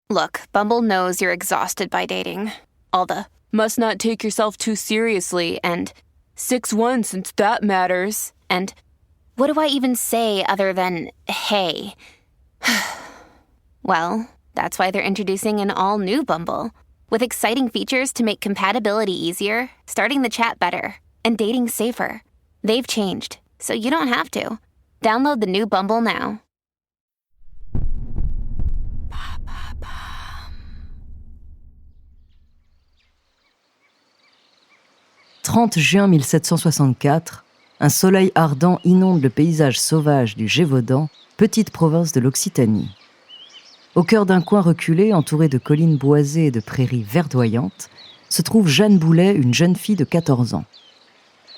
Look, Bumble knows you're exhausted by dating. All the must not take yourself too seriously and 6'1" since that matters. And what do I even say other than hey? Well, that's why they're introducing an all-new Bumble with exciting features to make compatibility easier, starting the chat better, and dating safer. They've changed, so you don't have to. Download the new Bumble now. 30 juin 1764, un soleil ardent inonde le paysage sauvage du Gévaudan, petite province de l'Occitanie. Au cœur d'un coin reculé, entouré de collines boisées et de prairies verdoyantes, se trouve Jeanne Boulet, une jeune fille de 14 ans.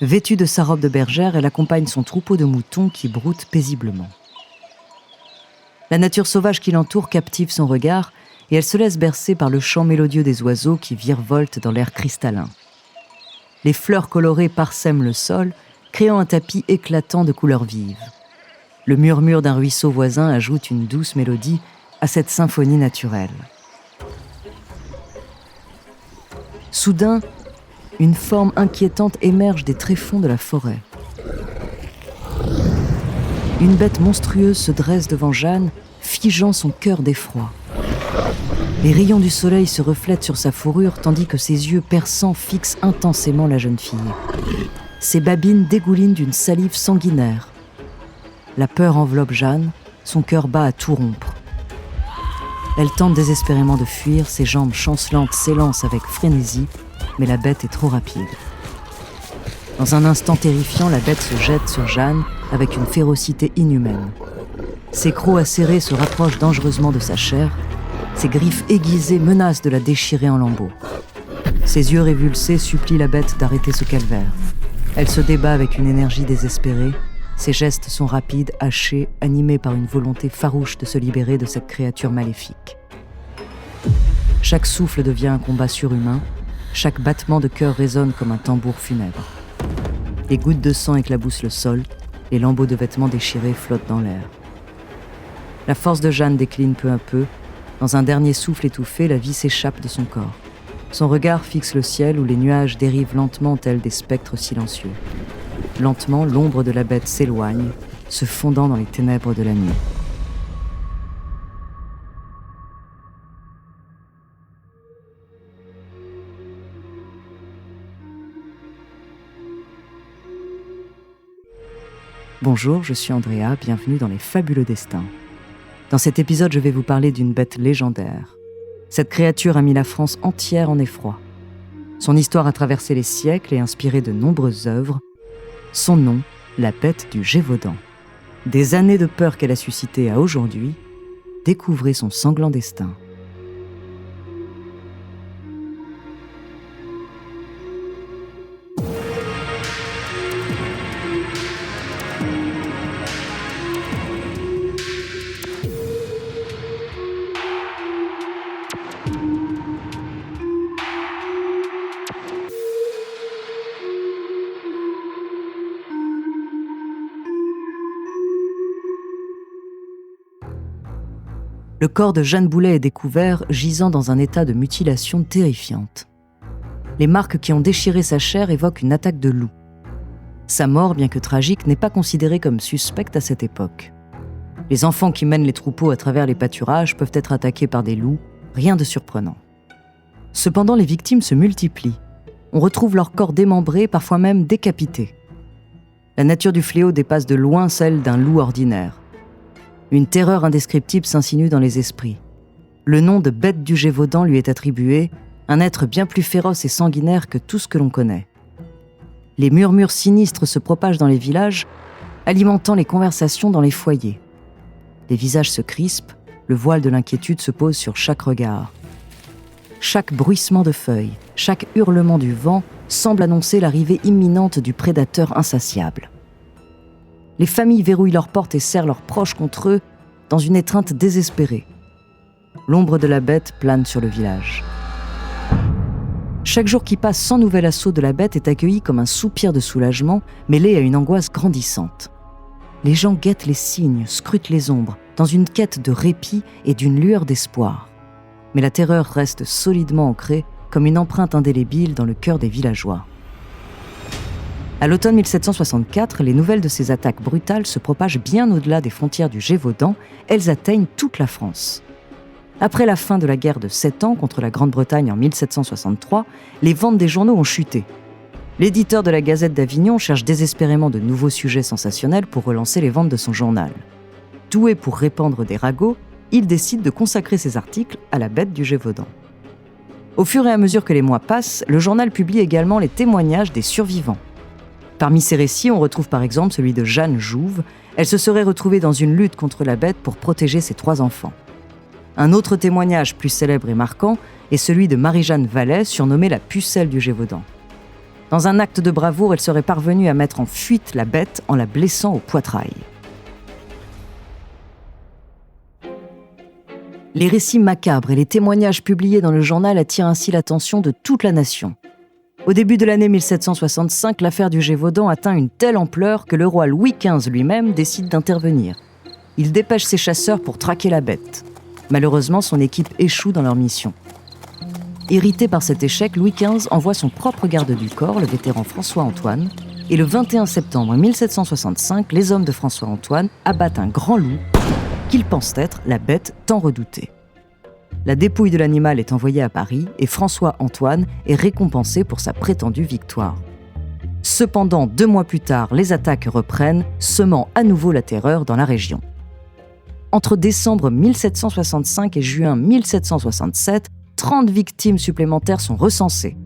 Vêtue de sa robe de bergère, elle accompagne son troupeau de moutons qui broutent paisiblement. La nature sauvage qui l'entoure captive son regard et elle se laisse bercer par le chant mélodieux des oiseaux qui virevoltent dans l'air cristallin. Les fleurs colorées parsèment le sol, créant un tapis éclatant de couleurs vives. Le murmure d'un ruisseau voisin ajoute une douce mélodie à cette symphonie naturelle. Soudain, une forme inquiétante émerge des tréfonds de la forêt. Une bête monstrueuse se dresse devant Jeanne, figeant son cœur d'effroi. Les rayons du soleil se reflètent sur sa fourrure tandis que ses yeux perçants fixent intensément la jeune fille. Ses babines dégoulinent d'une salive sanguinaire. La peur enveloppe Jeanne, son cœur bat à tout rompre. Elle tente désespérément de fuir, ses jambes chancelantes s'élancent avec frénésie, mais la bête est trop rapide. Dans un instant terrifiant, la bête se jette sur Jeanne avec une férocité inhumaine. Ses crocs acérés se rapprochent dangereusement de sa chair. Ses griffes aiguisées menacent de la déchirer en lambeaux. Ses yeux révulsés supplient la bête d'arrêter ce calvaire. Elle se débat avec une énergie désespérée. Ses gestes sont rapides, hachés, animés par une volonté farouche de se libérer de cette créature maléfique. Chaque souffle devient un combat surhumain. Chaque battement de cœur résonne comme un tambour funèbre. Les gouttes de sang éclaboussent le sol. Les lambeaux de vêtements déchirés flottent dans l'air. La force de Jeanne décline peu à peu. Dans un dernier souffle étouffé, la vie s'échappe de son corps. Son regard fixe le ciel où les nuages dérivent lentement tels des spectres silencieux. Lentement, l'ombre de la bête s'éloigne, se fondant dans les ténèbres de la nuit. Bonjour, je suis Andrea, bienvenue dans Les Fabuleux Destins. Dans cet épisode, je vais vous parler d'une bête légendaire. Cette créature a mis la France entière en effroi. Son histoire a traversé les siècles et inspiré de nombreuses œuvres. Son nom, la bête du Gévaudan. Des années de peur qu'elle a suscité à aujourd'hui, découvrez son sanglant destin. Le corps de Jeanne Boulet est découvert gisant dans un état de mutilation terrifiante. Les marques qui ont déchiré sa chair évoquent une attaque de loup. Sa mort, bien que tragique, n'est pas considérée comme suspecte à cette époque. Les enfants qui mènent les troupeaux à travers les pâturages peuvent être attaqués par des loups, rien de surprenant. Cependant, les victimes se multiplient. On retrouve leur corps démembrés, parfois même décapités. La nature du fléau dépasse de loin celle d'un loup ordinaire. Une terreur indescriptible s'insinue dans les esprits. Le nom de bête du Gévaudan lui est attribué, un être bien plus féroce et sanguinaire que tout ce que l'on connaît. Les murmures sinistres se propagent dans les villages, alimentant les conversations dans les foyers. Les visages se crispent, le voile de l'inquiétude se pose sur chaque regard. Chaque bruissement de feuilles, chaque hurlement du vent semble annoncer l'arrivée imminente du prédateur insatiable. Les familles verrouillent leurs portes et serrent leurs proches contre eux dans une étreinte désespérée. L'ombre de la bête plane sur le village. Chaque jour qui passe sans nouvel assaut de la bête est accueilli comme un soupir de soulagement, mêlé à une angoisse grandissante. Les gens guettent les signes, scrutent les ombres, dans une quête de répit et d'une lueur d'espoir. mais la terreur reste solidement ancrée comme une empreinte indélébile dans le cœur des villageois. À l'automne 1764, les nouvelles de ces attaques brutales se propagent bien au-delà des frontières du Gévaudan, elles atteignent toute la France. Après la fin de la guerre de 7 ans contre la Grande-Bretagne en 1763, les ventes des journaux ont chuté. L'éditeur de la Gazette d'Avignon cherche désespérément de nouveaux sujets sensationnels pour relancer les ventes de son journal. Doué pour répandre des ragots, il décide de consacrer ses articles à la bête du Gévaudan. Au fur et à mesure que les mois passent, le journal publie également les témoignages des survivants. Parmi ces récits, on retrouve par exemple celui de Jeanne Jouve. Elle se serait retrouvée dans une lutte contre la bête pour protéger ses 3 enfants. Un autre témoignage plus célèbre et marquant est celui de Marie-Jeanne Vallet, surnommée la pucelle du Gévaudan. Dans un acte de bravoure, elle serait parvenue à mettre en fuite la bête en la blessant au poitrail. Les récits macabres et les témoignages publiés dans le journal attirent ainsi l'attention de toute la nation. Au début de l'année 1765, l'affaire du Gévaudan atteint une telle ampleur que le roi Louis XV lui-même décide d'intervenir. Il dépêche ses chasseurs pour traquer la bête. Malheureusement, son équipe échoue dans leur mission. Irrité par cet échec, Louis XV envoie son propre garde du corps, le vétéran François-Antoine, et le 21 septembre 1765, les hommes de François-Antoine abattent un grand loup qu'ils pensent être la bête tant redoutée. La dépouille de l'animal est envoyée à Paris et François-Antoine est récompensé pour sa prétendue victoire. Cependant, 2 mois plus tard, les attaques reprennent, semant à nouveau la terreur dans la région. Entre décembre 1765 et juin 1767, 30 victimes supplémentaires sont recensées.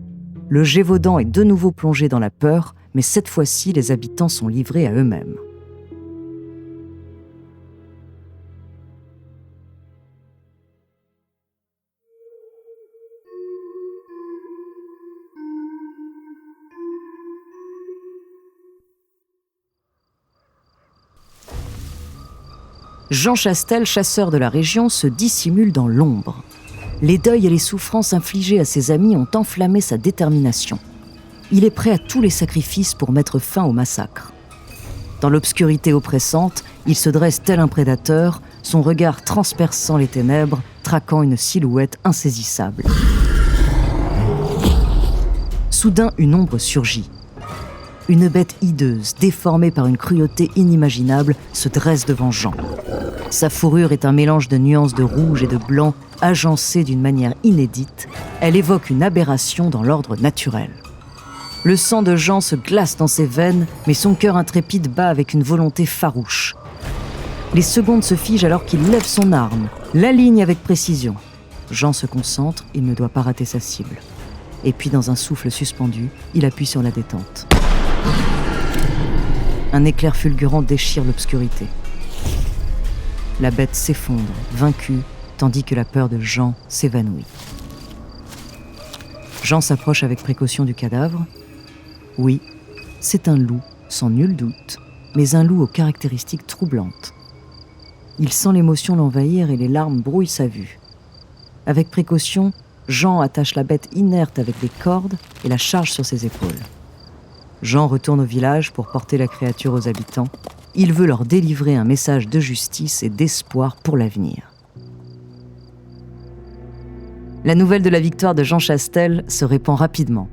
Le Gévaudan est de nouveau plongé dans la peur, mais cette fois-ci, les habitants sont livrés à eux-mêmes. Jean Chastel, chasseur de la région, se dissimule dans l'ombre. Les deuils et les souffrances infligées à ses amis ont enflammé sa détermination. Il est prêt à tous les sacrifices pour mettre fin au massacre. Dans l'obscurité oppressante, il se dresse tel un prédateur, son regard transperçant les ténèbres, traquant une silhouette insaisissable. Soudain, une ombre surgit. Une bête hideuse, déformée par une cruauté inimaginable, se dresse devant Jean. Sa fourrure est un mélange de nuances de rouge et de blanc, agencée d'une manière inédite. Elle évoque une aberration dans l'ordre naturel. Le sang de Jean se glace dans ses veines, mais son cœur intrépide bat avec une volonté farouche. Les secondes se figent alors qu'il lève son arme, l'aligne avec précision. Jean se concentre, il ne doit pas rater sa cible. Et puis, dans un souffle suspendu, il appuie sur la détente. Un éclair fulgurant déchire l'obscurité. La bête s'effondre, vaincue, tandis que la peur de Jean s'évanouit. Jean s'approche avec précaution du cadavre. Oui, c'est un loup, sans nul doute, mais un loup aux caractéristiques troublantes. Il sent l'émotion l'envahir et les larmes brouillent sa vue. Avec précaution, Jean attache la bête inerte avec des cordes et la charge sur ses épaules. Jean retourne au village pour porter la créature aux habitants. Il veut leur délivrer un message de justice et d'espoir pour l'avenir. La nouvelle de la victoire de Jean Chastel se répand rapidement.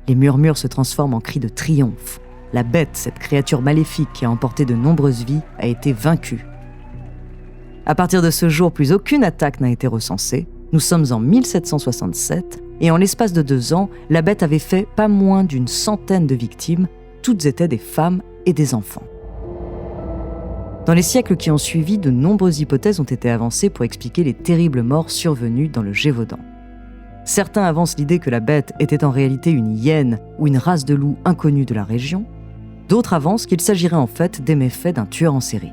Les murmures se transforment en cris de triomphe. La bête, cette créature maléfique qui a emporté de nombreuses vies, a été vaincue. À partir de ce jour, plus aucune attaque n'a été recensée. Nous sommes en 1767 et en l'espace de 2 ans, la bête avait fait pas moins d'une centaine de victimes. Toutes étaient des femmes et des enfants. Dans les siècles qui ont suivi, de nombreuses hypothèses ont été avancées pour expliquer les terribles morts survenues dans le Gévaudan. Certains avancent l'idée que la bête était en réalité une hyène ou une race de loups inconnue de la région. D'autres avancent qu'il s'agirait en fait des méfaits d'un tueur en série.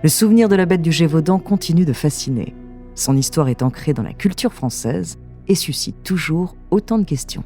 Le souvenir de la bête du Gévaudan continue de fasciner. Son histoire est ancrée dans la culture française et suscite toujours autant de questions.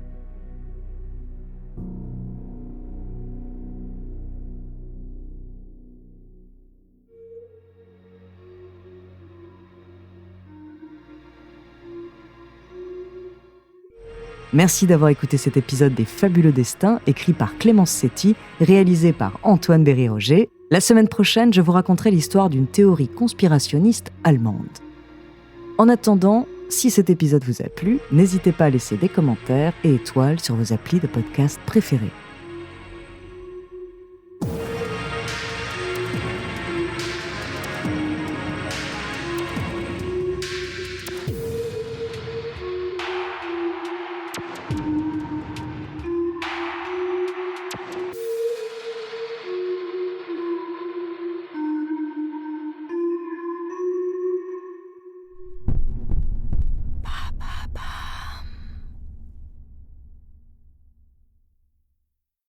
Merci d'avoir écouté cet épisode des Fabuleux Destins, écrit par Clémence Setti, réalisé par Antoine Berry-Roger. La semaine prochaine, je vous raconterai l'histoire d'une théorie conspirationniste allemande. En attendant, Si cet épisode vous a plu, n'hésitez pas à laisser des commentaires et étoiles sur vos applis de podcast préférés.